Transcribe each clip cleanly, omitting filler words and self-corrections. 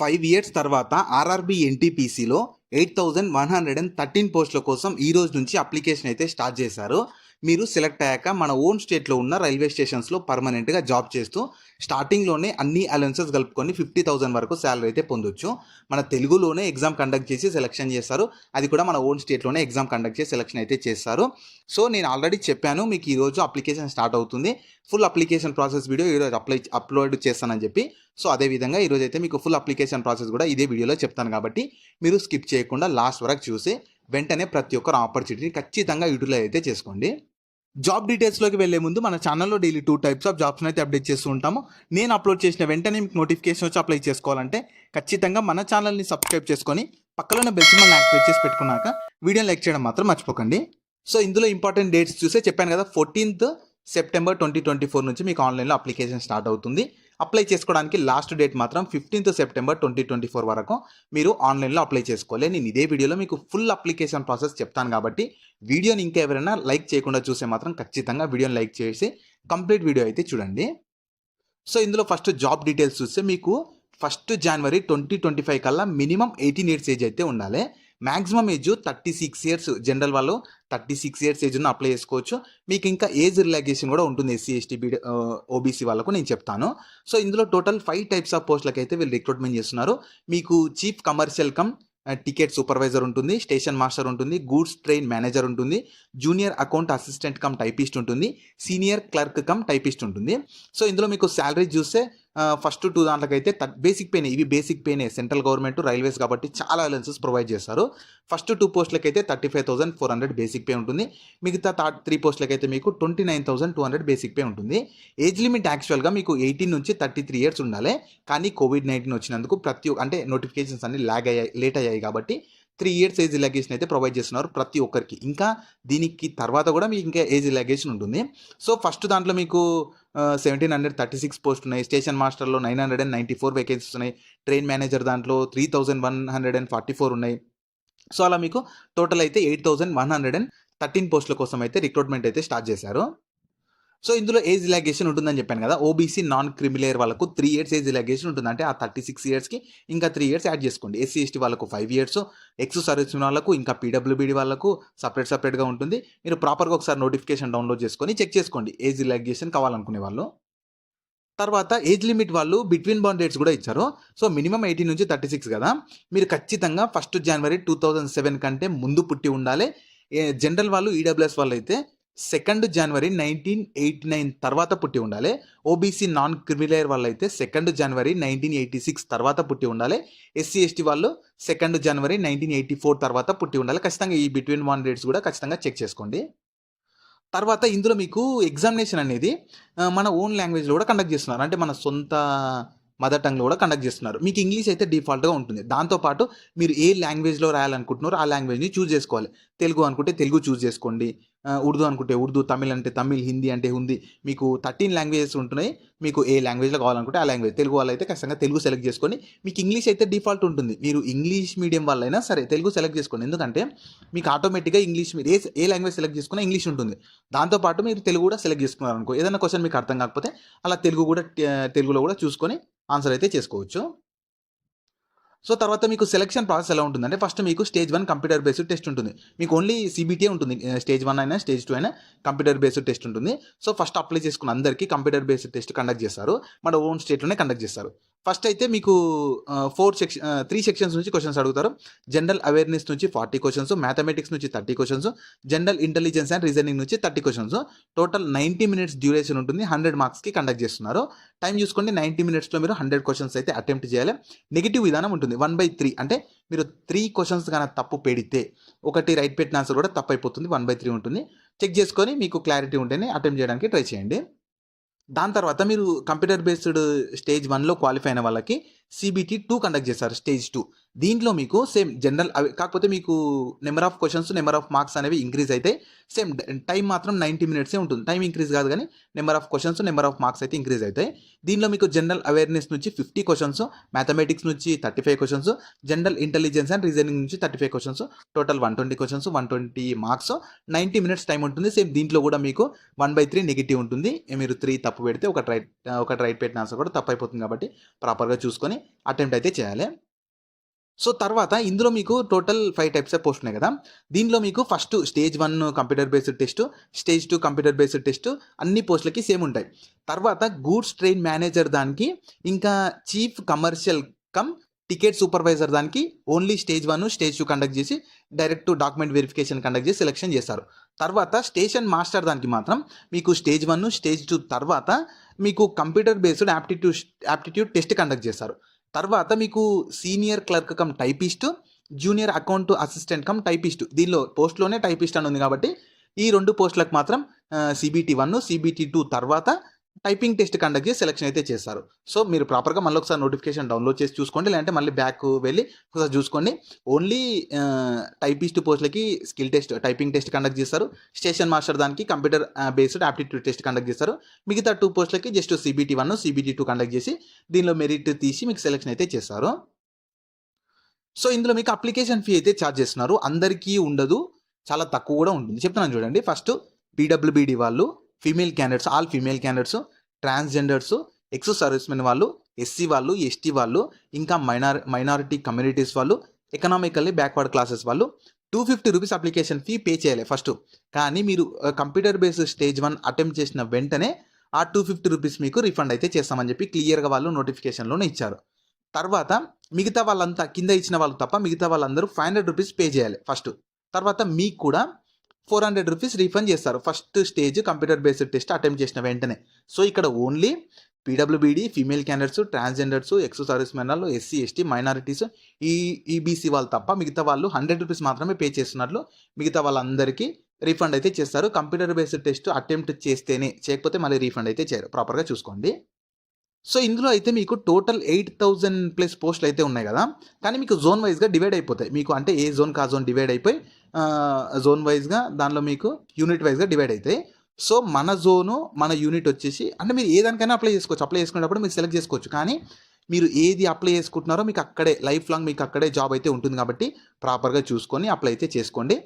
5 years తర్వాత RRB ఎన్టీపీసీలో 8113 పోస్టుల కోసం ఈ రోజు నుంచి అప్లికేషన్ అయితే స్టార్ట్ చేశారు. మీరు సెలెక్ట్ అయ్యాక మన ఓన్ స్టేట్లో ఉన్న రైల్వే స్టేషన్స్లో పర్మనెంట్గా జాబ్ చేస్తూ స్టార్టింగ్లోనే అన్ని అలవెన్సెస్ కలుపుకొని 50,000 వరకు శాలరీ అయితే పొందొచ్చు. మన తెలుగులోనే ఎగ్జామ్ కండక్ట్ చేసి సెలెక్షన్ చేస్తారు. అది కూడా మన ఓన్ స్టేట్లోనే ఎగ్జామ్ కండక్ట్ చేసి సెలెక్షన్ అయితే చేస్తారు. సో నేను ఆల్రెడీ చెప్పాను మీకు ఈరోజు అప్లికేషన్ స్టార్ట్ అవుతుంది. ఫుల్ అప్లికేషన్ ప్రాసెస్ వీడియో ఈరోజు అప్లోడ్ చేస్తానని చెప్పి. సో అదేవిధంగా ఈరోజు అయితే మీకు ఫుల్ అప్లికేషన్ ప్రాసెస్ కూడా ఇదే వీడియోలో చెప్తాను కాబట్టి మీరు స్కిప్ చేయకుండా లాస్ట్ వరకు చూసి వెంటనే ప్రతి ఒక్కరు ఆపర్చునిటీని ఖచ్చితంగా యూటిలైజ్ అయితే చేసుకోండి. జాబ్ డీటెయిల్స్లోకి వెళ్లే ముందు మన ఛానల్లో డైలీ 2 టైప్స్ ఆఫ్ జాబ్స్ని అయితే అప్డేట్ చేస్తూ ఉంటాము. నేను అప్లోడ్ చేసిన వెంటనే మీకు నోటిఫికేషన్ వచ్చి అప్లై చేసుకోవాలంటే ఖచ్చితంగా మన ఛానల్ని సబ్స్క్రైబ్ చేసుకొని పక్కన బెల్ సింబల్ని యాక్టివేట్ చేసి పెట్టుకున్నాక వీడియోని లైక్ చేయడం మాత్రం మర్చిపోకండి. సో ఇందులో ఇంపార్టెంట్ డేట్స్ చూసే చెప్పాను కదా, 14th సెప్టెంబర్ 2024 నుంచి మీకు ఆన్లైన్లో అప్లికేషన్ స్టార్ట్ అవుతుంది. అప్లై చేసుకోవడానికి లాస్ట్ డేట్ మాత్రం 15th సెప్టెంబర్ 2024 వరకు మీరు ఆన్లైన్లో అప్లై చేసుకోవాలి. నేను ఇదే వీడియోలో మీకు ఫుల్ అప్లికేషన్ ప్రాసెస్ చెప్తాను కాబట్టి వీడియోని ఇంకా ఎవరైనా లైక్ చేయకుండా చూసే మాత్రం ఖచ్చితంగా వీడియోని లైక్ చేసి కంప్లీట్ వీడియో అయితే చూడండి. సో ఇందులో ఫస్ట్ జాబ్ డీటెయిల్స్ చూస్తే మీకు 1 జనవరి 2025 కల్లా మినిమం 18 ఇయర్స్ ఏజ్ అయితే ఉండాలి. Maximum age 36 years. జనరల్ వాళ్ళు 36 ఇయర్స్ ఏజ్ ఉన్న అప్లై చేసుకోవచ్చు. మీకు ఇంకా ఏజ్ రిలాక్సేషన్ కూడా ఉంటుంది ఎస్సీ ఎస్టీ ఓబీసీ వాళ్ళకు నేను చెప్తాను. సో ఇందులో టోటల్ 5 టైప్స్ ఆఫ్ పోస్టులకు అయితే వీళ్ళు రిక్రూట్మెంట్ చేస్తున్నారు. మీకు chief commercial come ticket supervisor ఉంటుంది, స్టేషన్ మాస్టర్ ఉంటుంది, గూడ్స్ ట్రైన్ మేనేజర్ ఉంటుంది, junior account assistant cum typist ఉంటుంది, సీనియర్ క్లర్క్ కమ్ టైపిస్ట్ ఉంటుంది. సో ఇందులో మీకు శాలరీ చూస్తే ఫస్ట్ 2 దాంట్లోకైతే బేసిక్ పేనే, ఇవి బేసిక్ పేనే. సెంట్రల్ గవర్నమెంట్ రైల్వేస్ కాబట్టి చాలా అలవెన్సెస్ ప్రొవైడ్ చేస్తారు. ఫస్ట్ 2 పోస్టులకి అయితే 35,400 బేసిక్ పే ఉంటుంది. మిగతా 3 పోస్టులకి అయితే మీకు 29,200 బేసిక్ పే ఉంటుంది. ఏజ్ లిమిట్ యాక్చువల్గా మీకు 18 నుంచి 33 ఇయర్స్ ఉండాలి. కానీ కోవిడ్-19 వచ్చినందుకు అంటే నోటిఫికేషన్స్ అన్ని లేట్ అయ్యాయి కాబట్టి 3 ఇయర్స్ ఏజ్ రిలాక్సేషన్ అయితే ప్రొవైడ్ చేస్తున్నారు ప్రతి ఒక్కరికి. ఇంకా దీనికి తర్వాత కూడా మీకు ఇంకా ఏజ్ రిలాక్సేషన్ ఉంటుంది. సో ఫస్ట్ దాంట్లో మీకు 1736 పోస్ట్ ఉన్నాయి. స్టేషన్ మాస్టర్లో 994 వేకెన్సీస్ ఉన్నాయి. ట్రైన్ మేనేజర్ దాంట్లో 3144 ఉన్నాయి. సో అలా మీకు టోటల్ అయితే 8113 పోస్టుల కోసం అయితే రిక్రూట్మెంట్ అయితే స్టార్ట్ చేశారు. సో ఇందులో ఏజ్ రిలాక్సేషన్ ఉంటుందని చెప్పాను కదా. ఓబీసీ నాన్ క్రిమిలేయర్ వాళ్ళకు 3 ఇయర్స్ ఏజ్ రిలాక్సేషన్ ఉంటుంది. అంటే ఆ 36 ఇయర్స్కి ఇంకా 3 ఇయర్స్ యాడ్ చేసుకోండి. ఎస్సీ ఎస్టీ వాళ్ళకు 5 ఇయర్స్, ఎక్స్ సర్వీస్ వాళ్ళకు ఇంకా పీడబ్ల్యూబీడీ వాళ్ళకు సపరేట్గా ఉంటుంది. మీరు ప్రాపర్గా ఒకసారి నోటిఫికేషన్ డౌన్లోడ్ చేసుకొని చెక్ చేసుకోండి ఏజ్ రిలాక్సేషన్ కావాలనుకునే వాళ్ళు. తర్వాత ఏజ్ లిమిట్ వాళ్ళు బిట్వీన్ బౌండ్ డేట్స్ కూడా ఇచ్చారు. సో మినిమం 18 నుంచి 36 కదా. మీరు ఖచ్చితంగా 1 జనవరి 2007 కంటే ముందు పుట్టి ఉండాలి. జనరల్ వాళ్ళు ఈడబ్ల్యూఎస్ వాళ్ళు అయితే 2 జనవరి 1989 తర్వాత పుట్టి ఉండాలి. ఓబీసీ నాన్ క్రిమిలేయర్ వాళ్ళు అయితే 2 జనవరి 1986 తర్వాత పుట్టి ఉండాలి. ఎస్సీ ఎస్టీ వాళ్ళు 2 జనవరి 1984 తర్వాత పుట్టి ఉండాలి. ఖచ్చితంగా ఈ బిట్వీన్ బౌండ్ డేట్స్ కూడా ఖచ్చితంగా చెక్ చేసుకోండి. తర్వాత ఇందులో మీకు ఎగ్జామినేషన్ అనేది మన ఓన్ లాంగ్వేజ్లో కూడా కండక్ట్ చేస్తున్నారు. అంటే మన సొంత మదర్ టంగ్లో కూడా కండక్ట్ చేస్తున్నారు. మీకు ఇంగ్లీష్ అయితే డిఫాల్ట్గా ఉంటుంది. దాంతోపాటు మీరు ఏ లాంగ్వేజ్లో రాయాలనుకుంటున్నారో ఆ లాంగ్వేజ్ని చూస్ చేసుకోవాలి. తెలుగు అనుకుంటే తెలుగు చూస్ చేసుకోండి, ఉర్దూ అనుకుంటే ఉర్దూ, తమిళ్ అంటే తమిళ్, హిందీ అంటే హిందీ. మీకు 13 లాంగ్వేజెస్ ఉంటున్నాయి. మీకు ఏ లాంగ్వేజ్లో కావాలనుకుంటే ఆ లాంగ్వేజ్. తెలుగు వాళ్ళు అయితే ఖచ్చితంగా తెలుగు సెలెక్ట్ చేసుకొని, మీకు ఇంగ్లీష్ అయితే డిఫాల్ట్ ఉంటుంది. మీరు ఇంగ్లీష్ మీడియం వాళ్ళైనా సరే తెలుగు సెలెక్ట్ చేసుకోండి. ఎందుకంటే మీకు ఆటోమేటిక్గా ఇంగ్లీష్ మీరు ఏ లాంగ్వేజ్ సెలెక్ట్ చేసుకున్నా ఇంగ్లీష్ ఉంటుంది. దాంతోపాటు మీరు తెలుగు కూడా సెలెక్ట్ చేసుకున్నారు అనుకో, ఏదైనా క్వశ్చన్ మీకు అర్థం కాకపోతే అలా తెలుగులో కూడా చూసుకొని ఆన్సర్ అయితే చేసుకోవచ్చు. సో తర్వాత మీకు సెలక్షన్ ప్రాసెస్ ఎలా ఉంటుందంటే, ఫస్ట్ మీకు స్టేజ్ 1 కంప్యూటర్ బేస్డ్ టెస్ట్ ఉంటుంది. మీకు ఓన్లీ సిబిటీ ఉంటుంది. స్టేజ్ 1 అయినా స్టేజ్ 2 అయినా కంప్యూటర్ బేస్డ్ టెస్ట్ ఉంటుంది. సో ఫస్ట్ అప్లై చేసుకున్న అందరికీ కంప్యూటర్ బేస్డ్ టెస్ట్ కండక్ట్ చేస్తారు. మన ఓన్ స్టేట్లోనే కండక్ట్ చేస్తారు. ఫస్ట్ అయితే మీకు 3 సెక్షన్స్ నుంచి క్వశ్చన్స్ అడుగుతారు. జనరల్ అవేర్నెస్ నుంచి 40 క్వశ్చన్స్, మ్యాథమెటిక్స్ నుంచి 30 questions, general intelligence and reasoning నుంచి 30 క్వశ్చన్స్. టోటల్ 90 మినిట్స్ డ్యూరేషన్ ఉంటుంది. 100 మార్క్స్కి కండక్ట్ చేస్తున్నారు. టైం చూసుకోండి, 90 మినిట్స్లో మీరు 100 క్వశ్చన్స్ అయితే అటెంప్ట్ చేయాలి. నెగిటివ్ విధానం ఉంటుంది. 1/3 అంటే మీరు 3 క్వశ్చన్స్ కానీ తప్పు పెడితే ఒకటి రైట్ పెట్టిన ఆన్సర్ కూడా తప్పు అయిపోతుంది. 1/3 ఉంటుంది. చెక్ చేసుకొని మీకు క్లారిటీ ఉంటేనే అటెంప్ట్ చేయడానికి ట్రై చేయండి. దాని తర్వాత మీరు కంప్యూటర్ బేస్డ్ స్టేజ్ 1లో క్వాలిఫై అయిన వాళ్ళకి సిబిటీ 2 కండక్ట్ చేస్తారు. స్టేజ్ 2 దీంట్లో మీకు సేమ్ జనరల్ కాకపోతే మీకు number of questions, number of marks అనేవి ఇంక్రీజ్ అయితే సేమ్ టైం మాత్రం 90 మినిట్సే ఉంటుంది. టైం ఇంక్రీజ్ కాదు కానీ number of questions, number of marks అయితే ఇంక్రీజ్ అవుతాయి. దీనిలో మీకు జనరల్ అవేర్నెస్ నుంచి 50 క్వశ్చన్స్, మ్యాథమెటిక్స్ నుంచి 35 questions, general intelligence and reasoning నుంచి 35 questions, total 120 questions, 120 marks, 90 minutes time ఉంటుంది. సేమ్ దీంట్లో కూడా మీకు 1/3 నెగిటివ్ ఉంటుంది. మీరు 3 తప్పు పెడితే ఒకటి రైట్ పెట్టిన ఆన్సర్ కూడా తప్పు అయిపోతుంది. కాబట్టి ప్రాపర్గా చూసుకొని అటెంప్ట్ అయితే చేయాలి. సో తర్వాత ఇందులో మీకు టోటల్ 5 టైప్స్ ఆఫ్ పోస్ట్ ఉన్నాయి కదా! దీనిలో మీకు first stage 1 computer based test, stage 2 computer based test అన్ని పోస్టులకి సేమ్ ఉంటాయి. తర్వాత గూడ్స్ ట్రైన్ మేనేజర్ దానికి, ఇంకా chief commercial come ticket supervisor దానికి ఓన్లీ స్టేజ్ 1, స్టేజ్ 2 కండక్ట్ చేసి డైరెక్ట్ డాక్యుమెంట్ వెరిఫికేషన్ కండక్ట్ చేసి సెలెక్షన్ చేస్తారు. తర్వాత స్టేషన్ మాస్టర్ దానికి మాత్రం మీకు స్టేజ్ 1, స్టేజ్ 2 తర్వాత మీకు computer based aptitude test conduct చేస్తారు. తర్వాత మీకు senior clerk cum typist, junior account assistant cum typist, దీనిలో పోస్ట్లోనే టైపిస్ట్ అని ఉంది కాబట్టి ఈ 2 పోస్టులకు మాత్రం CBT 1, CBT 2 తర్వాత టైపింగ్ టెస్ట్ కండక్ట్ చేసి సెలెక్షన్ అయితే చేస్తారు. సో మీరు ప్రాపర్గా మళ్ళీ ఒకసారి నోటిఫికేషన్ డౌన్లోడ్ చేసి చూసుకోండి, లేదంటే మళ్ళీ బ్యాక్ వెళ్ళి ఒకసారి చూసుకోండి. ఓన్లీ టైపిస్ట్ పోస్టులకి skill test typing test conduct చేస్తారు. స్టేషన్ మాస్టర్ దానికి computer based aptitude test conduct చేస్తారు. మిగతా 2 పోస్టులకి జస్ట్ CBT 1, CBT 2 కండక్ట్ చేసి దీనిలో మెరిట్ తీసి మీకు సెలెక్షన్ అయితే చేస్తారు. సో ఇందులో మీకు అప్లికేషన్ ఫీ అయితే ఛార్జ్ చేస్తున్నారు. అందరికీ ఉండదు, చాలా తక్కువ కూడా ఉంటుంది. చెప్తున్నాను చూడండి. ఫస్ట్ PWBD వాళ్ళు, female candidates, all female candidates, transgenders, ex servicemen వాళ్ళు, SC వాళ్ళు, ST వాళ్ళు, ఇంకా మైనారిటీ కమ్యూనిటీస్ వాళ్ళు, ఎకనామికల్లీ బ్యాక్వర్డ్ క్లాసెస్ వాళ్ళు 250 రూపీస్ అప్లికేషన్ ఫీ పే చేయాలి ఫస్ట్. కానీ మీరు కంప్యూటర్ బేస్డ్ స్టేజ్ 1 అటెంప్ట్ చేసిన వెంటనే ఆ 250 రూపీస్ మీకు రిఫండ్ అయితే చేస్తామని చెప్పి క్లియర్గా వాళ్ళు నోటిఫికేషన్లోనే ఇచ్చారు. తర్వాత మిగతా వాళ్ళంతా కింద ఇచ్చిన వాళ్ళు తప్ప మిగతా వాళ్ళందరూ 500 రూపీస్ పే చేయాలి ఫస్ట్. తర్వాత మీకు కూడా 400 రూపీస్ రీఫండ్ చేస్తారు first stage computer based test attempt చేసిన వెంటనే. సో ఇక్కడ only PWBD, female candidates, transgenders, ex servicemen వాళ్ళు, SC, ST, మైనారిటీస్, EBC వాళ్ళు తప్ప మిగతా వాళ్ళు 100 రూపీస్ మాత్రమే పే చేస్తున్నట్లు మిగతా వాళ్ళందరికీ రీఫండ్ అయితే చేస్తారు. కంప్యూటర్ బేస్డ్ టెస్ట్ అటెంప్ట్ చేస్తేనే, చేయకపోతే మళ్ళీ రీఫండ్ అయితే చేయరు. ప్రాపర్గా చూసుకోండి. సో ఇందులో అయితే మీకు టోటల్ 8,000+ పోస్టులు అయితే ఉన్నాయి కదా! కానీ మీకు జోన్ వైజ్గా డివైడ్ అయిపోతాయి. మీకు అంటే ఏ జోన్ కా జోన్ డివైడ్ అయిపోయి జోన్ వైజ్గా దానిలో మీకు యూనిట్ వైజ్గా డివైడ్ అవుతాయి. సో మన జోను, మన యూనిట్ వచ్చేసి అంటే మీరు ఏ దానికైనా అప్లై చేసుకోవచ్చు. అప్లై చేసుకునేటప్పుడు మీరు సెలెక్ట్ చేసుకోవచ్చు. కానీ మీరు ఏది అప్లై చేసుకుంటున్నారో మీకు అక్కడే లైఫ్ లాంగ్ మీకు అక్కడే జాబ్ అయితే ఉంటుంది కాబట్టి ప్రాపర్గా చూసుకొని అప్లై అయితే చేసుకోండి.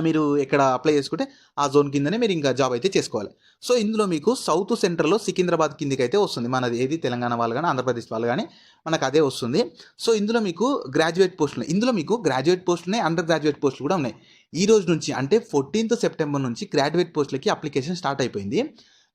మీరు ఎక్కడ అప్లై చేసుకుంటే ఆ జోన్ కిందనే మీరు ఇంకా జాబ్ అయితే చేసుకోవాలి. సో ఇందులో మీకు సౌత్ సెంటర్లో సికింద్రాబాద్ కిందికి అయితే వస్తుంది. మనది ఏది తెలంగాణ వాళ్ళు కానీ ఆంధ్రప్రదేశ్ వాళ్ళు కానీ మనకు అదే వస్తుంది. సో ఇందులో మీకు గ్రాడ్యుయేట్ పోస్టులు, ఇందులో మీకు గ్రాడ్యుయేట్ పోస్టులు ఉన్నాయి, అండర్ గ్రాడ్యుయేట్ పోస్టులు కూడా ఉన్నాయి. ఈ రోజు నుంచి అంటే 14th సెప్టెంబర్ నుంచి గ్రాడ్యుయేట్ పోస్టులకి అప్లికేషన్ స్టార్ట్ అయిపోయింది.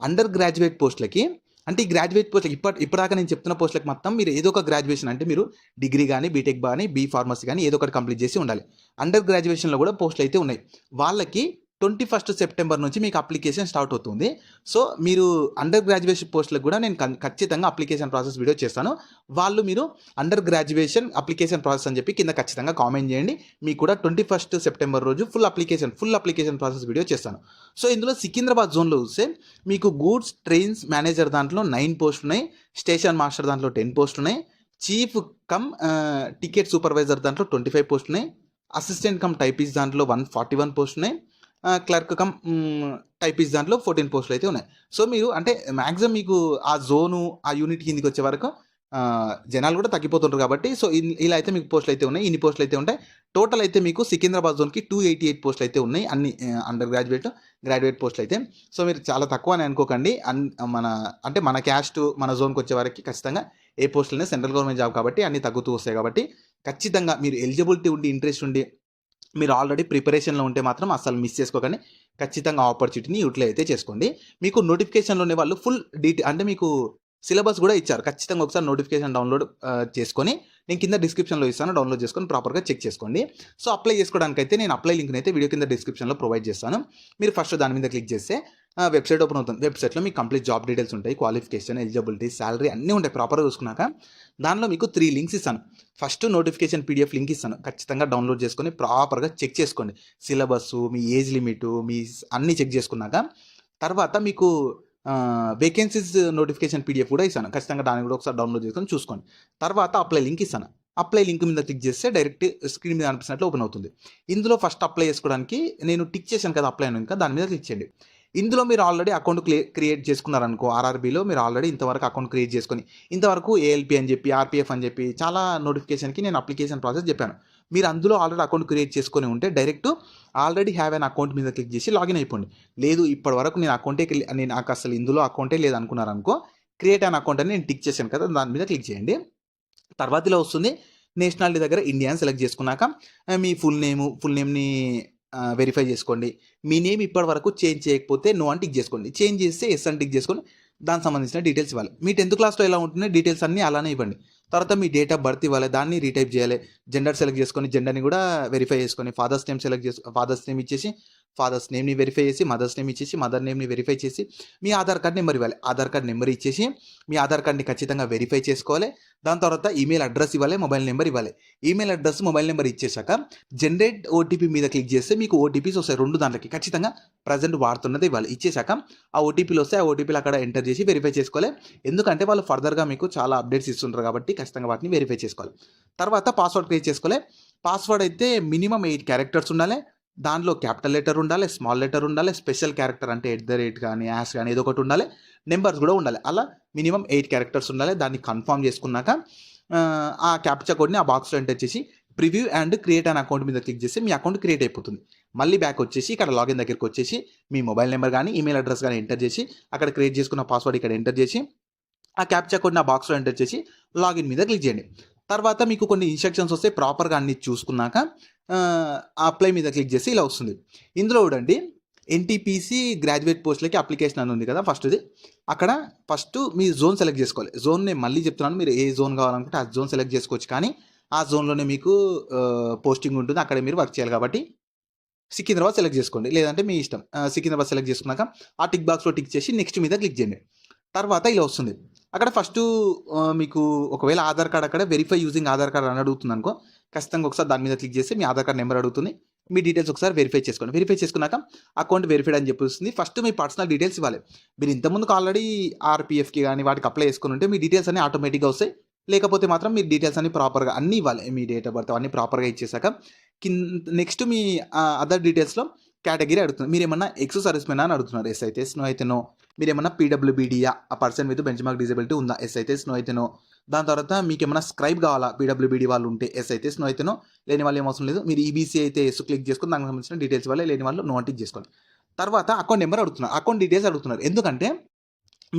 అండర్ గ్రాడ్యుయేట్ పోస్టులకి అంటే ఈ గ్రాడ్యుయేట్ పోస్టులకి ఇప్పటిదాకా నేను చెప్తున్న పోస్టులకు మొత్తం మీరు ఏదో ఒక గ్రాడ్యుయేషన్ అంటే మీరు డిగ్రీ కానీ, బీటెక్ కానీ, ఫార్మసీ కానీ ఏదో ఒకటి కంప్లీట్ చేసి ఉండాలి. అండర్ గ్రాడ్యుయేషన్లో కూడా పోస్టులు అయితే ఉన్నాయి. వాళ్ళకి 21st సెప్టెంబర్ నుంచి మీకు అప్లికేషన్ స్టార్ట్ అవుతుంది. సో మీరు అండర్ గ్రాడ్యుయేషన్ పోస్టులకు కూడా నేను ఖచ్చితంగా అప్లికేషన్ ప్రాసెస్ వీడియో చేస్తాను. వాళ్ళు మీరు అండర్ గ్రాడ్యుయేషన్ అప్లికేషన్ ప్రాసెస్ అని చెప్పి కింద ఖచ్చితంగా కామెంట్ చేయండి. మీకు కూడా 21st సెప్టెంబర్ రోజు ఫుల్ అప్లికేషన్ ప్రాసెస్ వీడియో చేస్తాను. సో ఇందులో సికింద్రాబాద్ జోన్లో చూస్తే మీకు గూడ్స్ ట్రైన్స్ మేనేజర్ దాంట్లో 9 పోస్టులు ఉన్నాయి, స్టేషన్ మాస్టర్ దాంట్లో 10 పోస్టులు ఉన్నాయి, చీఫ్ కమ్ టికెట్ సూపర్వైజర్ దాంట్లో 25 పోస్టులు ఉన్నాయి, అసిస్టెంట్ కమ్ టైపిస్ట్ దాంట్లో 141 పోస్టులు ఉన్నాయి, క్లర్క్ కమ్ టైపిస్ట్ దాంట్లో 14 పోస్టులు అయితే ఉన్నాయి. సో మీరు అంటే మ్యాక్సిమం మీకు ఆ జోను, ఆ యూనిట్ కిందికి వచ్చే వరకు జనాలు కూడా తగ్గిపోతుంటారు కాబట్టి సో ఇలా అయితే మీకు పోస్టులు అయితే ఉన్నాయి. ఇన్ని పోస్టులు అయితే ఉంటాయి. టోటల్ అయితే మీకు సికింద్రాబాద్ జోన్కి 288 పోస్టులు అయితే ఉన్నాయి, అన్ని అండర్ గ్రాడ్యుయేట్ పోస్టులు అయితే. సో మీరు చాలా తక్కువ అని అనుకోకండి. మన క్యాస్ట్ మన జోన్కి వచ్చే వరకు ఖచ్చితంగా ఏ పోస్టులనే సెంట్రల్ గవర్నమెంట్ జాబ్ కాబట్టి అన్ని తగ్గుతూ వస్తాయి. కాబట్టి ఖచ్చితంగా మీరు ఎలిజిబిలిటీ ఉండి, ఇంట్రెస్ట్ ఉండి, మీరు ఆల్రెడీ ప్రిపరేషన్లో ఉంటే మాత్రం అసలు మిస్ చేసుకోకండి. ఖచ్చితంగా ఆపర్చునిటీని యూటిలైజ్ అయితే చేసుకోండి. మీకు నోటిఫికేషన్లోనే వాళ్ళు ఫుల్ అంటే మీకు సిలబస్ కూడా ఇచ్చారు. ఖచ్చితంగా ఒకసారి నోటిఫికేషన్ డౌన్లోడ్ చేసుకొని నేను కింద డిస్క్రిప్షన్లో ఇస్తాను, డౌన్లోడ్ చేసుకొని ప్రాపర్గా చెక్ చేసుకోండి. సో అప్లై చేసుకోవడానికి అయితే నేను అప్లై లింక్ని అయితే వీడియో కింద డిస్క్రిప్షన్లో ప్రొవైడ్ చేస్తాను. మీరు ఫస్ట్ దాని మీద క్లిక్ చేస్తే వెబ్సైట్ ఓపెన్ అవుతుంది. వెబ్సైట్లో మీకు కంప్లీట్ జాబ్ డీటెయిల్స్ ఉంటాయి, క్వాలిఫికేషన్, ఎలిజిబిలిటీ, శాలరీ అన్నీ ఉంటాయి. ప్రాపర్గా చూసుకున్నాక దానిలో మీకు 3 లింక్స్ ఇస్తాను. ఫస్ట్ నోటిఫికేషన్ PDF లింక్ ఇస్తాను. ఖచ్చితంగా డౌన్లోడ్ చేసుకొని ప్రాపర్గా చెక్ చేసుకోండి. సిలబస్, మీ ఏజ్ లిమిట్, మీ అన్నీ చెక్ చేసుకున్నాక తర్వాత మీకు వేకెన్సీస్ నోటిఫికేషన్ PDF కూడా ఇస్తాను. ఖచ్చితంగా దాన్ని కూడా ఒకసారి డౌన్లోడ్ చేసుకొని చూసుకోండి. తర్వాత అప్లై లింక్ ఇస్తాను. అప్లై లింక్ మీద క్లిక్ చేస్తే డైరెక్ట్ స్క్రీన్ మీద అనిపిస్తున్నట్లు ఓపెన్ అవుతుంది. ఇందులో ఫస్ట్ అప్లై చేసుకోవడానికి నేను టిక్ చేశాను కదా అప్లై అని, ఇంకా దాని మీద క్లిక్ చేయండి. ఇందులో మీరు ఆల్రెడీ అకౌంట్ క్రియేట్ చేసుకున్నారనుకో, RRBలో మీరు ఆల్రెడీ ఇంతవరకు అకౌంట్ క్రియేట్ చేసుకొని ఇంతవరకు ALP అని చెప్పి, RPF అని చెప్పి చాలా నోటిఫికేషన్కి నేను అప్లికేషన్ ప్రాసెస్ చెప్పాను. మీరు అందులో ఆల్రెడీ అకౌంట్ క్రియేట్ చేసుకొని ఉంటే direct already have an account మీద క్లిక్ చేసి లాగిన్ అయిపోండి. లేదు ఇప్పటి వరకు నేను నాకు అసలు ఇందులో అకౌంటే లేదు అనుకున్నారనుకో, క్రియేట్ అన్ అకౌంట్ అని నేను టిక్ చేశాను కదా, దాని మీద క్లిక్ చేయండి. తర్వాత ఇలా వస్తుంది నేషనాలిటీ దగ్గర ఇండియా అని సెలెక్ట్ చేసుకున్నాక మీ ఫుల్ నేమ్ని వెరిఫై చేసుకోండి. మీ నేమ్ ఇప్పటి వరకు చేంజ్ చేయకపోతే నో అని టిక్ చేసుకోండి. చేంజ్ చేస్తే ఎస్ అని టిక్ చేసుకొని దానికి సంబంధించిన డీటెయిల్స్ ఇవ్వాలి. మీ 10th క్లాస్లో ఎలా ఉంటున్నాయి డీటెయిల్స్ అన్నీ అలానే ఇవ్వండి. తర్వాత మీ డేట్ ఆఫ్ బర్త్ ఇవ్వాలి, దాన్ని రీటైప్ చేయాలి. జెండర్ సెలెక్ట్ చేసుకొని జెండర్ని కూడా వెరిఫై చేసుకొని ఫాదర్స్ నేమ్ సెలెక్ట్ చేసి ఫాదర్స్ నేమ్ ఇచ్చేసి ఫాదర్స్ నేమ్ని వెరిఫై చేసి మదర్స్ నేమ్ ఇచ్చేసి మదర్ నేమ్ని వెరిఫై చేసి మీ ఆధార్ కార్డ్ నెంబర్ ఇవ్వాలి. ఆధార్ కార్డ్ నెంబర్ ఇచ్చేసి మీ ఆధార్ కార్డ్ని ఖచ్చితంగా వెరిఫై చేసుకోవాలి. దాని తర్వాత ఈమెయిల్ అడ్రస్ ఇవ్వాలి, మొబైల్ నెంబర్ ఇవ్వాలి. ఈమెయిల్ అడ్రస్ మొబైల్ నెంబర్ ఇచ్చేసాక జనరేట్ ఓటీపీ మీద క్లిక్ చేస్తే మీకు ఓటీపీస్ వస్తాయి 2 దాంట్లోకి. ఖచ్చితంగా ప్రజెంట్ వాడుతున్నది ఇవ్వాలి. ఇచ్చేసాక ఆ ఓటీపీలు వస్తాయి, ఆ ఓటీపీలు అక్కడ ఎంటర్ చేసి వెరిఫై చేసుకోవాలి. ఎందుకంటే వాళ్ళు ఫర్దర్గా మీకు చాలా అప్డేట్స్ ఇస్తుంటారు కాబట్టి ఖచ్చితంగా వాటిని వెరిఫై చేసుకోవాలి. తర్వాత పాస్వర్డ్ క్రియేట్ చేసుకోవాలి. పాస్వర్డ్ అయితే మినిమం 8 క్యారెక్టర్స్ ఉండాలి. దాంట్లో క్యాపిటల్ లెటర్ ఉండాలి, స్మాల్ లెటర్ ఉండాలి, స్పెషల్ క్యారెక్టర్ అంటే @ కానీ యాష్ కానీ ఏదో ఒకటి ఉండాలి, నెంబర్స్ కూడా ఉండాలి. అలా మినిమం 8 క్యారెక్టర్స్ ఉండాలి. దాన్ని కన్ఫర్మ్ చేసుకున్నాక ఆ క్యాప్చా కోడ్ని ఆ బాక్స్లో ఎంటర్ చేసి preview and create an account మీద క్లిక్ చేస్తే మీ అకౌంట్ క్రియేట్ అయిపోతుంది. మళ్ళీ బ్యాక్ వచ్చేసి ఇక్కడ లాగిన్ దగ్గరికి వచ్చేసి మీ మొబైల్ నెంబర్ కానీ ఈమెయిల్ అడ్రస్ కానీ ఎంటర్ చేసి అక్కడ క్రియేట్ చేసుకున్న పాస్వర్డ్ ఇక్కడ ఎంటర్ చేసి ఆ క్యాప్చా కోడ్ని ఆ బాక్స్లో ఎంటర్ చేసి లాగిన్ మీద క్లిక్ చేయండి. తర్వాత మీకు కొన్ని ఇన్స్ట్రక్షన్స్ వస్తే ప్రాపర్గా అన్ని చూసుకున్నాక అప్లై మీద క్లిక్ చేసి ఇలా వస్తుంది. ఇందులో చూడండి ఎన్టీపీసీ గ్రాడ్యుయేట్ పోస్ట్లకి అప్లికేషన్ అని ఉంది కదా ఫస్ట్ది. అక్కడ ఫస్ట్ మీ జోన్ సెలెక్ట్ చేసుకోవాలి. జోన్ నేను మళ్ళీ చెప్తున్నాను, మీరు ఏ జోన్ కావాలనుకుంటే ఆ జోన్ సెలెక్ట్ చేసుకోవచ్చు. కానీ ఆ జోన్లోనే మీకు పోస్టింగ్ ఉంటుంది, అక్కడ మీరు వర్క్ చేయాలి. కాబట్టి సికింద్రాబాద్ సెలెక్ట్ చేసుకోండి, లేదంటే మీ ఇష్టం. సికింద్రాబాద్ సెలెక్ట్ చేసుకున్నాక ఆ టిక్ బాక్స్లో టిక్ చేసి నెక్స్ట్ మీద క్లిక్ చేయండి. తర్వాత ఇలా వస్తుంది. అక్కడ ఫస్ట్ మీకు ఒకవేళ ఆధార్ కార్డ్ అక్కడ వెరిఫై యూజింగ్ ఆధార్ కార్డ్ అని అడుగుతుంది అనుకో, ఖచ్చితంగా ఒకసారి దాని మీద క్లిక్ చేసి మీ ఆధార్ కార్డ్ నెంబర్ అడుగుతుంది. మీ డీటెయిల్స్ ఒకసారి వెరిఫై చేసుకోండి. వెరిఫై చేసుకున్నాక అకౌంట్ వెరిఫైడ్ అని చెప్పేస్తుంది. ఫస్ట్ మీ పర్సనల్ డీటెయిల్స్ ఇవ్వాలి. మీరు ఇంతకుముందుకు ఆల్రెడీ ఆర్పిఎఫ్కి కానీ వాటికి అప్లై చేసుకుని ఉంటే మీ డీటెయిల్స్ అన్ని ఆటోమేటిక్గా వస్తాయి. లేకపోతే మాత్రం మీ డీటెయిల్స్ అన్ని ప్రాపర్గా అన్నీ ఇవ్వాలి. మీ డేట్ ఆఫ్ బర్త్ అన్నీ ప్రాపర్గా ఇచ్చేసాక నెక్స్ట్ మీ అదర్ డీటెయిల్స్లో కేటగిరీ అడుగుతుంది. మీరు ఏమన్నా ఎక్స్ సర్వీస్ మెన్ అని అడుగుతున్నారు, ఎస్ అయితే నో అయితే నో. మీరు ఏమన్నా పీడబ్ల్యూబీడీయా, ఆ person with bench mark disability ఉందా, ఎస్ అయితే నో అయితే నో. దాని తర్వాత మీకు ఏమైనా స్క్రైబ్ కావాలా, పీడబ్ల్యూబీడీ వాళ్ళు ఉంటే ఎస్ అయితే నో అయితే నో, లేని వాళ్ళు ఏం అవసరం లేదు. మీరు ఈబీసీ అయితే ఎస్ క్లిక్ చేసుకుని దానికి సంబంధించిన డీటెయిల్స్ ఇవ్వాలి, లేని వాళ్ళు నో టిక్ చేసుకోండి. తర్వాత అకౌంట్ నెంబర్ అడుగుతున్నారు, అకౌంట్ డీటెయిల్స్ అడుగుతున్నారు. ఎందుకంటే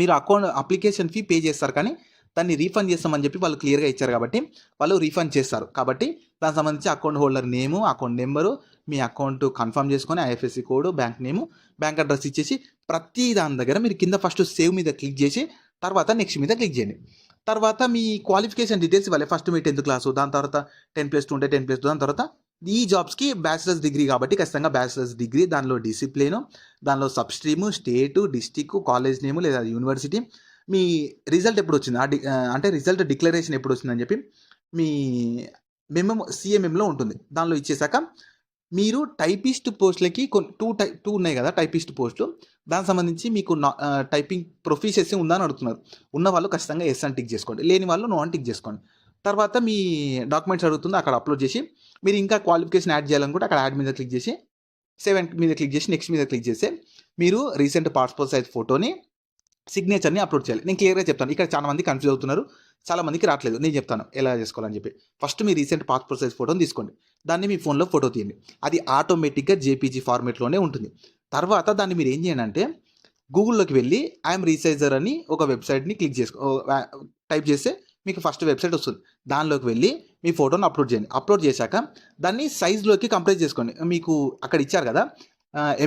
మీరు అకౌంట్ అప్లికేషన్ ఫీ పే చేస్తారు కానీ దాన్ని రీఫండ్ చేస్తామని చెప్పి వాళ్ళు క్లియర్గా ఇచ్చారు కాబట్టి వాళ్ళు రీఫండ్ చేస్తారు. కాబట్టి దానికి సంబంధించి account holder name, account number, మీ అకౌంట్ కన్ఫర్మ్ చేసుకొని IFSC code, bank name, bank address ఇచ్చేసి ప్రతి దాని దగ్గర మీరు కింద ఫస్ట్ సేవ్ మీద క్లిక్ చేసి తర్వాత నెక్స్ట్ మీద క్లిక్ చేయండి. తర్వాత మీ క్వాలిఫికేషన్ డీటెయిల్స్ ఇవ్వాలి. ఫస్ట్ మీ 10th క్లాసు, దాని తర్వాత 10+2 ఉంటే 10+2, దాని తర్వాత ఈ జాబ్స్కి బ్యాచిలర్స్ డిగ్రీ కాబట్టి ఖచ్చితంగా బ్యాచిలర్స్ డిగ్రీ, దానిలో డిసిప్లిను, దానిలో సబ్స్ట్రీము, స్టేటు, డిస్టిక్, కాలేజ్ నేము లేదా యూనివర్సిటీ, మీ రిజల్ట్ ఎప్పుడు వచ్చింది, అంటే రిజల్ట్ డిక్లరేషన్ ఎప్పుడు వచ్చిందని చెప్పి మీ సిఎంఎంలో ఉంటుంది. దానిలో ఇచ్చేసాక మీరు టైపిస్ట్ పోస్టులకి టూ ఉన్నాయి కదా టైపిస్ట్ పోస్టులు, దానికి సంబంధించి మీకు టైపింగ్ ప్రొఫిషియన్సీ ఉందా అని అడుగుతున్నారు. ఉన్న వాళ్ళు ఖచ్చితంగా ఎస్ అని టిక్ చేసుకోండి, లేని వాళ్ళు నో అని టిక్ చేసుకోండి. తర్వాత మీ డాక్యుమెంట్స్ అడుగుతుంది, అక్కడ అప్లోడ్ చేసి మీరు ఇంకా క్వాలిఫికేషన్ యాడ్ చేయాలనుకుంటే అక్కడ యాడ్ మీద క్లిక్ చేసి 7 మీద క్లిక్ చేసి నెక్స్ట్ మీద క్లిక్ చేస్తే మీరు రీసెంట్ పాస్పోర్ట్ సైజ్ ఫోటోని, సిగ్నేచర్ని అప్లోడ్ చేయాలి. నేను క్లియర్గా చెప్తాను, ఇక్కడ చాలా మంది కన్ఫ్యూజ్ అవుతున్నారు, చాలా మందికి రావట్లేదు. నేను చెప్తాను ఎలా చేసుకోవాలని చెప్పి. ఫస్ట్ మీ రీసెంట్ పాస్పోర్ట్ సైజ్ ఫోటోని తీసుకోండి, దాన్ని మీ ఫోన్లో ఫోటో తీయండి. అది ఆటోమేటిక్గా జేపీజీ ఫార్మేట్లోనే ఉంటుంది. తర్వాత దాన్ని మీరు ఏం చేయండి అంటే గూగుల్లోకి వెళ్ళి ఐఎమ్ రీసైజర్ అని ఒక వెబ్సైట్ని టైప్ చేస్తే మీకు ఫస్ట్ వెబ్సైట్ వస్తుంది. దానిలోకి వెళ్ళి మీ ఫోటోని అప్లోడ్ చేయండి. అప్లోడ్ చేశాక దాన్ని సైజ్లోకి కంప్రెస్ చేసుకోండి. మీకు అక్కడ ఇచ్చారు కదా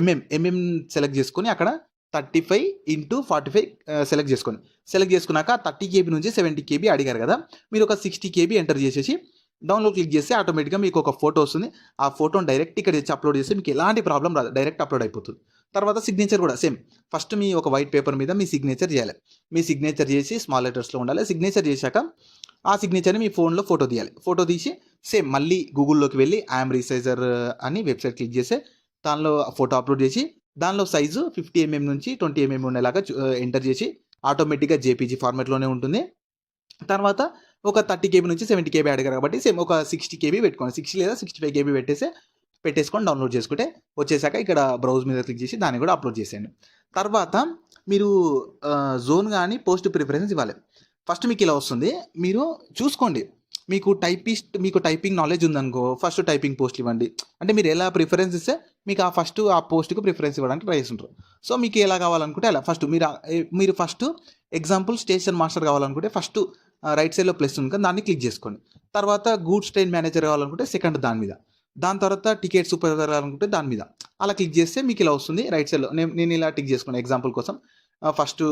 ఎంఎం సెలెక్ట్ చేసుకొని అక్కడ 35x45 సెలెక్ట్ చేసుకోండి. సెలెక్ట్ చేసుకున్నాక 30 KB నుంచి 70 KB అడిగారు కదా, మీరు ఒక 60 KB ఎంటర్ చేసేసి డౌన్లోడ్ క్లిక్ చేస్తే ఆటోమేటిక్గా మీకు ఒక ఫోటో వస్తుంది. ఆ ఫోటోని డైరెక్ట్ ఇక్కడ తెచ్చి అప్లోడ్ చేస్తే మీకు ఎలాంటి ప్రాబ్లం రాదు, డైరెక్ట్ అప్లోడ్ అయిపోతుంది. తర్వాత సిగ్నేచర్ కూడా సేమ్, ఫస్ట్ మీ ఒక వైట్ పేపర్ మీద మీ సిగ్నేచర్ చేయాలి. మీ సిగ్నేచర్ చేసి స్మాల్ లెటర్స్లో ఉండాలి. సిగ్నేచర్ చేశాక ఆ సిగ్నేచర్ని మీ ఫోన్లో ఫోటో తీయాలి. ఫోటో తీసి సేమ్ మళ్ళీ గూగుల్లోకి వెళ్ళి ఐఎమ్ రీసైజర్ అని వెబ్సైట్ క్లిక్ చేస్తే దానిలో ఫోటో అప్లోడ్ చేసి దానిలో సైజు 50 mm నుంచి 20 mm ఉండేలాగా ఎంటర్ చేసి ఆటోమేటిక్గా జేపీజీ ఫార్మాట్లోనే ఉంటుంది. తర్వాత ఒక 30 KB నుంచి 70 KB అడిగారు కాబట్టి సేమ్ ఒక 60 KB పెట్టుకోండి, 60 లేదా 65 KB పెట్టేసుకొని డౌన్లోడ్ చేసుకుంటే వచ్చేసాక ఇక్కడ బ్రౌజ్ మీద క్లిక్ చేసి దాన్ని కూడా అప్లోడ్ చేసేయండి. తర్వాత మీరు జోన్ కానీ పోస్ట్ ప్రిఫరెన్స్ ఇవ్వాలి. ఫస్ట్ మీకు ఇలా వస్తుంది, మీరు చూసుకోండి. మీకు టైపింగ్ నాలెడ్జ్ ఉందనుకో ఫస్ట్ టైపింగ్ పోస్ట్ ఇవ్వండి. అంటే మీరు ఎలా ప్రిఫరెన్స్ ఇస్తే మీకు ఆ పోస్ట్కి ప్రిఫరెన్స్ ఇవ్వడానికి ట్రై చేస్తుంటారు. సో మీకు ఎలా కావాలనుకుంటే అలా ఫస్ట్ మీరు ఫస్ట్ ఎగ్జాంపుల్ స్టేషన్ మాస్టర్ కావాలనుకుంటే ఫస్ట్ రైట్ సైడ్‌లో ప్లస్ ఉంది కదా! దాన్ని క్లిక్ చేసుకోండి. తర్వాత గూడ్స్ ట్రైన్ మేనేజర్ కావాలనుకుంటే సెకండ్ దాని మీద. దాని తర్వాత టికెట్ సూపర్వైజర్ కావాలనుకుంటే దాని మీద. అలా క్లిక్ చేస్తే మీకు ఇలా వస్తుంది రైట్ సైడ్‌లో. నేను ఇలా టిక్ చేసుకున్నాను ఎగ్జాంపుల్ కోసం. ఫస్టు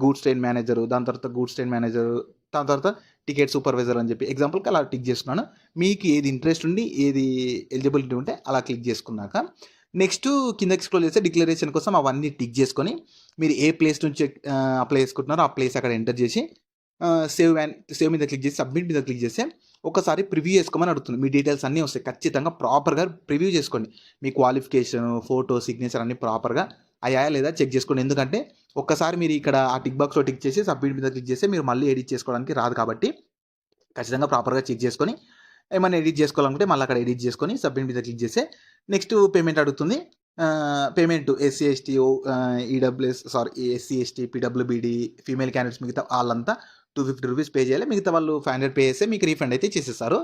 గూడ్స్ ట్రైన్ మేనేజరు, దాని తర్వాత గూడ్స్ ట్రైన్ మేనేజరు, దాని తర్వాత టికెట్ సూపర్వైజర్ అని చెప్పి ఎగ్జాంపుల్‌కి అలా టిక్ చేసుకున్నాను. మీకు ఏది ఇంట్రెస్ట్ ఉండి, ఏది ఎలిజిబిలిటీ ఉంటే అలా క్లిక్ చేసుకున్నాక నెక్స్టు కిందకి స్క్రోల్ చేస్తే డిక్లరేషన్ కోసం అవన్నీ టిక్ చేసుకొని మీరు ఏ ప్లేస్ నుంచి అప్లై చేసుకుంటున్నారో ఆ ప్లేస్ అక్కడ ఎంటర్ చేసి సేవ్ మీద క్లిక్ చేసి సబ్మిట్ మీద క్లిక్ చేస్తే ఒకసారి ప్రివ్యూ చేసుకోమని అడుగుతుంది. మీ డీటెయిల్స్ అన్నీ వస్తాయి. ఖచ్చితంగా ప్రాపర్‌గా ప్రివ్యూ చేసుకోండి. మీ క్వాలిఫికేషన్, ఫోటో, సిగ్నేచర్ అన్నీ ప్రాపర్‌గా అయ్యాయా లేదా చెక్ చేసుకోండి. ఎందుకంటే ఒక్కసారి మీరు ఇక్కడ ఆ టిక్ బాక్స్‌లో టిక్ చేసి సబ్మిట్ మీద క్లిక్ చేస్తే మీరు మళ్ళీ ఎడిట్ చేసుకోవడానికి రాదు కాబట్టి ఖచ్చితంగా ప్రాపర్‌గా చెక్ చేసుకొని ఏమన్నా ఎడిట్ చేసుకోవాలనుకుంటే మళ్ళీ అక్కడ ఎడిట్ చేసుకొని సబ్మిట్ మీద క్లిక్ చేస్తే నెక్స్ట్ పేమెంట్ అడుగుతుంది. Payment SC, ST, SC, ST, PWBD, female candidates మిగతా వాళ్ళంతా ₹250 పే చేయాలి. మిగతా వాళ్ళు 500 పే చేస్తే మీకు రీఫండ్ అయితే చేసేస్తారు.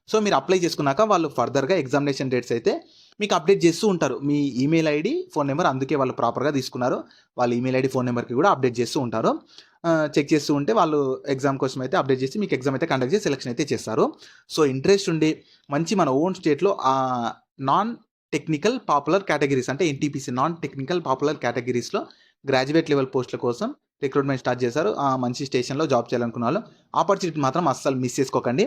సో మీరు అప్లై చేసుకున్నాక వాళ్ళు ఫర్దర్‌గా ఎగ్జామినేషన్ డేట్స్ అయితే మీకు అప్డేట్ చేస్తూ ఉంటారు. మీ ఈమెయిల్ ఐడి, ఫోన్ నెంబర్ అందుకే వాళ్ళు ప్రాపర్‌గా తీసుకున్నారు. వాళ్ళ ఈమెయిల్ ఐడి, ఫోన్ నెంబర్‌కి కూడా అప్డేట్ చేస్తూ ఉంటారు. చెక్ చేస్తూ ఉంటే వాళ్ళు ఎగ్జామ్ కోసం అయితే అప్డేట్ చేసి మీకు ఎగ్జామ్ అయితే కండక్ట్ చేసి సెలక్షన్ అయితే చేస్తారు. సో ఇంట్రెస్ట్ ఉండి మంచి మన ఓన్ స్టేట్‌లో నాన్ టెక్నికల్ పాపులర్ కేటగిరీస్ అంటే ఎన్టీపీసీ నాన్ టెక్నికల్ పాపులర్ కేటగిరీస్‌లో గ్రాడ్యుయేట్ లెవెల్ పోస్టుల కోసం రిక్రూట్మెంట్ స్టార్ట్ చేశారు. మంచి స్టేషన్‌లో జాబ్ చేయాలనుకున్న వాళ్ళు ఆపర్చునిటీ మాత్రం అస్సలు మిస్ చేసుకోకండి.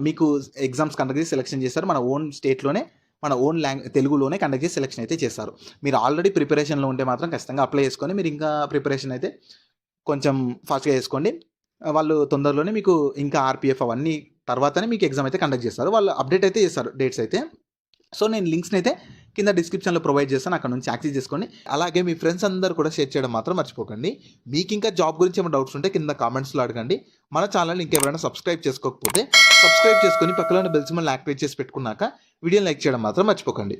మీకు ఎగ్జామ్స్ కండక్ట్ చేసి సెలక్షన్ చేస్తారు. మన ఓన్ స్టేట్‌లోనే మన ఓన్ తెలుగులోనే కండక్ట్ చేసి సెలక్షన్ అయితే చేస్తారు. మీరు ఆల్రెడీ ప్రిపరేషన్‌లో ఉంటే మాత్రం ఖచ్చితంగా అప్లై చేసుకొని మీరు ఇంకా ప్రిపరేషన్ అయితే కొంచెం ఫాస్ట్‌గా చేసుకోండి. వాళ్ళు తొందరలోనే మీకు ఇంకా ఆర్‌పీఎఫ్ అవన్నీ తర్వాతనే మీకు ఎగ్జామ్ అయితే కండక్ట్ చేస్తారు. వాళ్ళు అప్డేట్ అయితే చేస్తారు డేట్స్ అయితే. సో నేను లింక్స్‌ని అయితే కింద డిస్క్రిప్షన్‌లో ప్రొవైడ్ చేస్తాను. అక్కడ నుంచి యాక్సెస్ చేసుకోండి. అలాగే మీ ఫ్రెండ్స్ అందరూ కూడా షేర్ చేయడం మాత్రం మర్చిపోకండి. మీకు ఇంకా జాబ్ గురించి ఏమైనా డౌట్స్ ఉంటే కింద కామెంట్స్‌లో అడగండి. మన ఛానల్‌ని ఇంకెవరైనా సబ్స్క్రైబ్ చేసుకోకపోతే సబ్స్క్రైబ్ చేసుకొని పక్కన ఉన్న బెల్ సింబల్‌ని యాక్టివేట్ చేసి పెట్టుకున్నాక వీడియోని లైక్ చేయడం మాత్రం మర్చిపోకండి.